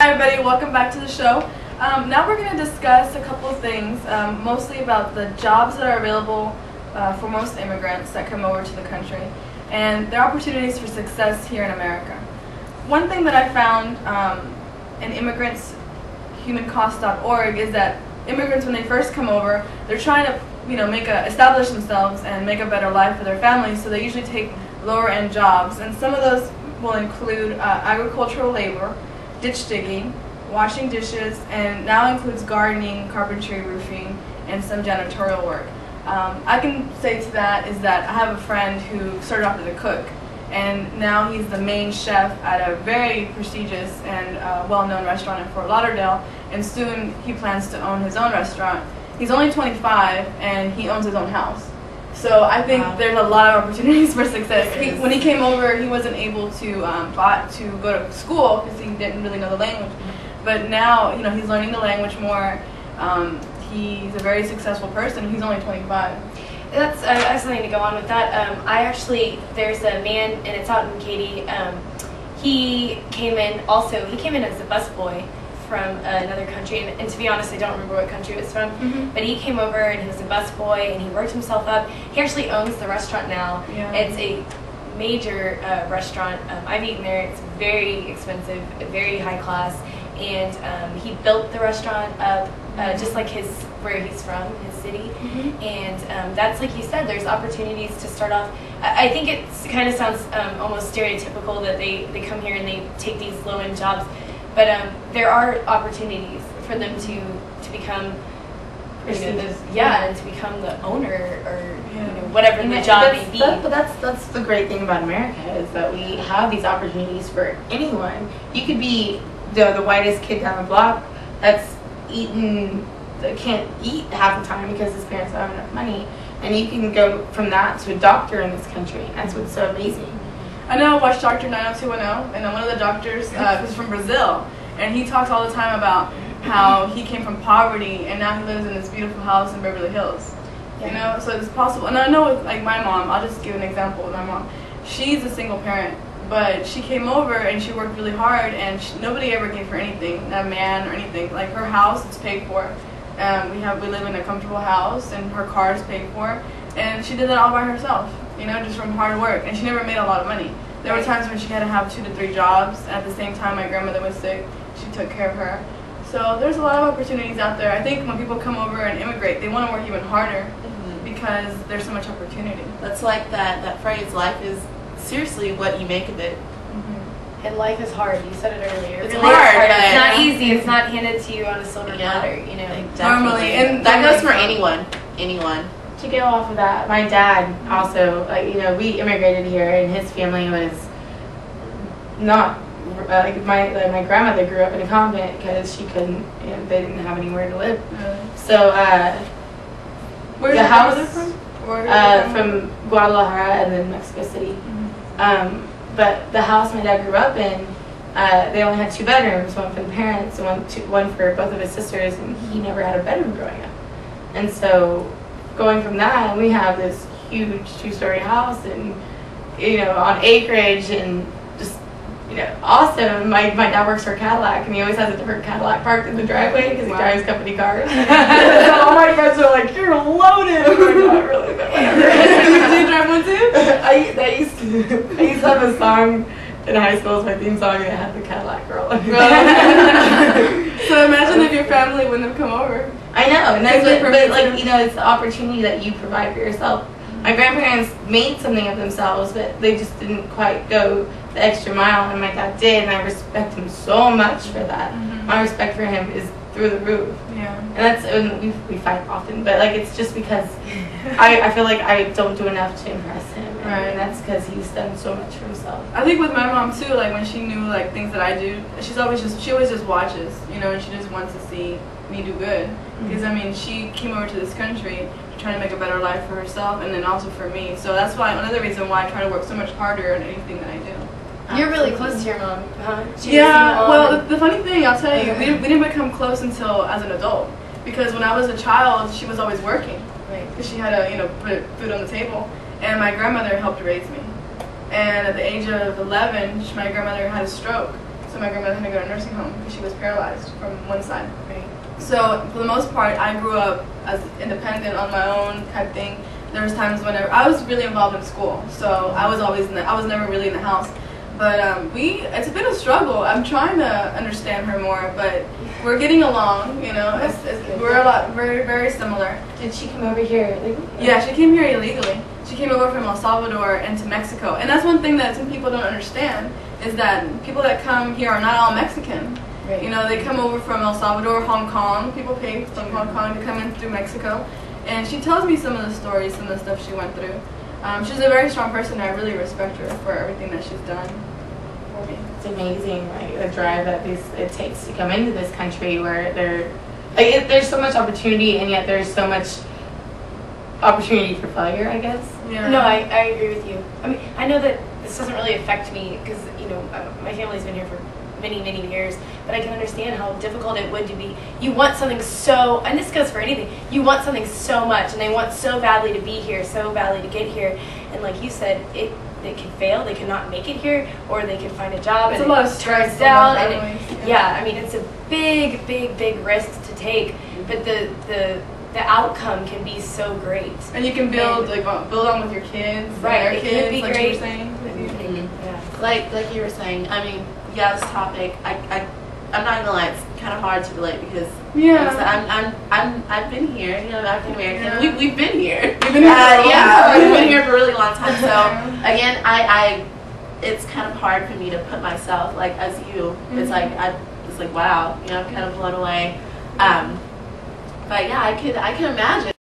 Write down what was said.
Hi everybody, welcome back to the show. Now we're going to discuss a couple of things, mostly about the jobs that are available for most immigrants that come over to the country and their opportunities for success here in America. One thing that I found in immigrantshumancost.org is that immigrants, when they first come over, they're trying to establish themselves and make a better life for their families, so they usually take lower end jobs, and some of those will include agricultural labor, ditch digging, washing dishes, and now includes gardening, carpentry, roofing, and some janitorial work. I can say to that is that I have a friend who started off as a cook, and now he's the main chef at a very prestigious and well-known restaurant in Fort Lauderdale, and soon he plans to own his own restaurant. He's only 25 and he owns his own house. So I think there's a lot of opportunities for success. When he came over, he wasn't able to go to school because he didn't really know the language. But now, he's learning the language more. He's a very successful person. He's only 25. That's I have something to go on with that. There's a man, and it's out in Katy. He came in as a busboy from another country, and to be honest, I don't remember what country it was from. But he came over and he was a busboy, and he worked himself up. He actually owns the restaurant now. Yeah. It's a major restaurant. I've eaten there. It's very expensive, very high class, and he built the restaurant up just like where he's from, his city. And that's, like you said, there's opportunities to start off. I think it kind of sounds almost stereotypical that they come here and they take these low-end jobs, but there are opportunities for them to become and to become the owner or whatever the job may be. But that's the great thing about America, is that we have these opportunities for anyone. You could be the whitest kid down the block that can't eat half the time because his parents don't have enough money, and you can go from that to a doctor in this country. That's what's so amazing. I know I watched Dr. 90210, and one of the doctors is from Brazil, and he talks all the time about how he came from poverty and now he lives in this beautiful house in Beverly Hills. So it's possible. And I know with my mom, I'll just give an example with my mom. She's a single parent, but she came over and she worked really hard, and nobody ever gave her anything, not a man or anything. Like, her house is paid for. We live in a comfortable house, and her car is paid for, and she did that all by herself, just from hard work, and she never made a lot of money. There were times when she had to have 2 to 3 jobs. At the same time, my grandmother was sick. She took care of her. So there's a lot of opportunities out there. I think when people come over and immigrate, they want to work even harder because there's so much opportunity. That's like that phrase, life is seriously what you make of it. And life is hard. You said it earlier. It's hard. It's not easy. It's not handed to you on a silver platter. Normally, and that goes for anyone. To go off of that, my dad also, we immigrated here, and his family was not my grandmother grew up in a convent because she couldn't, they didn't have anywhere to live. So where's the house from? From Guadalajara and then Mexico City. But the house my dad grew up in, they only had 2 bedrooms, one for the parents and one for both of his sisters, and he never had a bedroom growing up. And so going from that, we have this huge 2-story house, and on acreage, and just awesome. My dad works for Cadillac, and he always has a different Cadillac parked in the driveway because he drives company cars. All my friends are like, "You're loaded." I'm like, not really, but whatever. Do you drive one too? I used to have a song in high school as my theme song, and it had the Cadillac girl. So imagine if your family wouldn't have come over. I know, and that's but it's the opportunity that you provide for yourself. My grandparents made something of themselves, but they just didn't quite go the extra mile, and my dad did, and I respect him so much for that. My respect for him is through the roof. And we fight often, but it's just because I feel like I don't do enough to impress him, and that's because he's done so much for himself. I think with my mom too, when she knew things that I do, she always just watches, and she just wants to see me do good. Because she came over to this country trying to make a better life for herself and then also for me. So that's why another reason why I try to work so much harder in anything that I do. You're really close to your mom, huh? Well, the funny thing, I'll tell you, we didn't become close until as an adult. Because when I was a child, she was always working. Because she had to, put food on the table. And my grandmother helped raise me. And at the age of 11, my grandmother had a stroke. so my grandmother had to go to a nursing home because she was paralyzed from one side. Right. So for the most part, I grew up as independent on my own type thing. There was times whenever I was really involved in school, so I was always I was never really in the house. But it's a bit of a struggle. I'm trying to understand her more, but we're getting along. You know, we're a lot very similar. Did she come over here illegally? Yeah, she came here illegally. She came over from El Salvador into Mexico, and that's one thing that some people don't understand is that people that come here are not all Mexican. Right. You know, they come over from El Salvador, Hong Kong. People pay from Hong Kong to come in through Mexico. And she tells me some of the stories, some of the stuff she went through. She's a very strong person, and I really respect her for everything that she's done for me. It's amazing, like the drive that it takes to come into this country where there's so much opportunity, and yet there's so much opportunity for failure, I guess. Yeah. No, I agree with you. I mean, I know that this doesn't really affect me because, you know, my family's been here for many years, but I can understand how difficult it would to be. You want something so, and this goes for anything, you want something so much, and they want so badly to be here, so badly to get here, and like you said, they can fail, they cannot make it here, or they can find a job It's and a lot of it stress turns on out, their and families, yeah, I mean, it's a big risk to take, but the outcome can be so great. And you can build on with your kids, Right, their it kids, could be like great. you were saying. Yeah. Like you were saying, I mean, yeah, this topic, I'm not gonna lie, it's kind of hard to relate because Yeah. I've been here, you know, African American. Yeah. We've been here. You've been here for a long yeah, time. we've been here for a really long time. So Yeah. again, I it's kind of hard for me to put myself like as you. It's like it's like wow, you know, I'm kind of blown away. But yeah, I can imagine.